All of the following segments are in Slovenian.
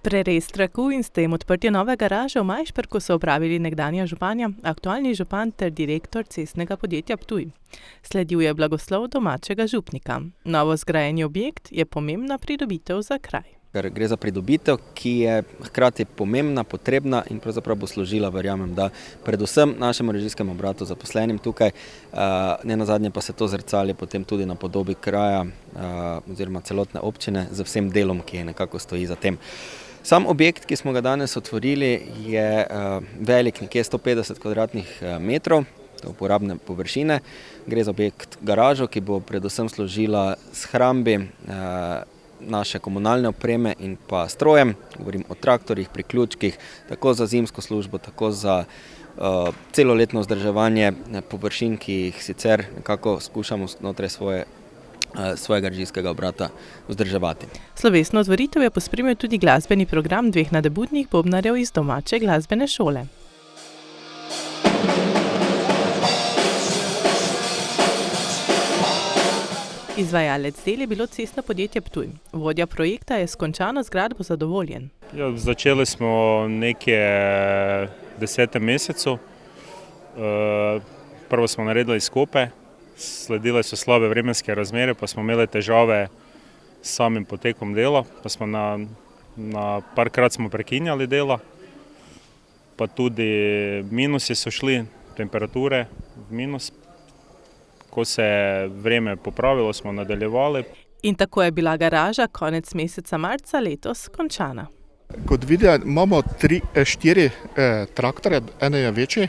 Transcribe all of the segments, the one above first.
Prerez traku in s tem odprtje nove garaže v Majšperku so opravili nekdanja županja, aktualni župan ter direktor cestnega podjetja Ptuj. Sledil je blagoslov domačega župnika. Novo zgrajeni objekt je pomembna pridobitev za kraj. Ker gre za pridobitev, ki je hkrati pomembna, potrebna in pravzaprav bo služila, verjamem, da predvsem našemu režijskemu obratu zaposlenim tukaj, nenazadnje pa se to zrcali potem tudi na podobi kraja oziroma celotne občine z vsem delom, ki nekako stoji za tem. Sam objekt, ki smo ga danes otvorili, je velik nekje 150 kvadratnih metrov, uporabne površine. Gre za objekt garažo, ki bo predvsem služila shrambi naše komunalne opreme in pa strojem, govorim o traktorjih, priključkih, tako za zimsko službo, tako za celoletno vzdrževanje površin, ki jih sicer nekako skušamo znotraj svojega režijskega obrata vzdrževati. Slovesno otvoritev je pospremil tudi glasbeni program dveh nadebudnih bobnarjev iz domače glasbene šole. Izvajalec del je bilo cestno podjetje Ptuj. Vodja projekta je s končano zgradbo zadovoljen. Začeli smo nekje v 10. mesecu. Prvo smo naredili skope, sledile so slabe vremenske razmere, pa smo imeli težave s samim potekom dela, pa smo na parkrat smo prekinjali dela, pa tudi minusi so šli, temperature v minus. Ko se je vreme popravilo, smo nadaljevali. In tako je bila garaža konec meseca marca letos končana. Kot vidite, imamo 4 traktorje, eno je večji.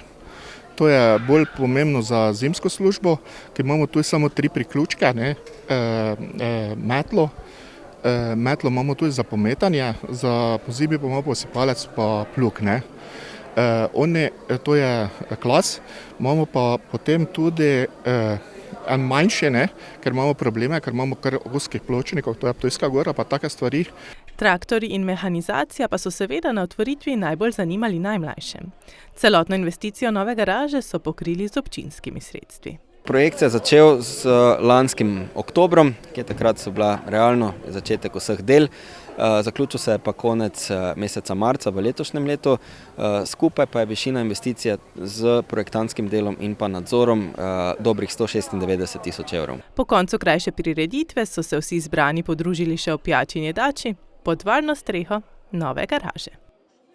To je bolj pomembno za zimsko službo, ki imamo tu samo 3 priključke, metlo. Metlo imamo tudi za pometanje, za pozimi pa imamo posipalec pa plug. To je klas, imamo pa potem tudi en manjši, ker imamo probleme, ker imamo kar ozkih pločnikov, to je Ptujska gora, pa take stvari. Traktorji in mehanizacija pa so seveda na otvoritvi najbolj zanimali najmlajše. Celotno investicijo nove garaže so pokrili z občinskimi sredstvi. Projekt se je začel z lanskim oktobrom, ki je takrat so bila realno začetek vseh del. Zaključil se je pa konec meseca marca v letošnjem letu. Skupaj pa je višina investicije z projektantskim delom in pa nadzorom dobrih 196 tisoč evrov. Po koncu krajše prireditve so se vsi zbrani podružili še v pijači in jedači pod varno streho nove garaže.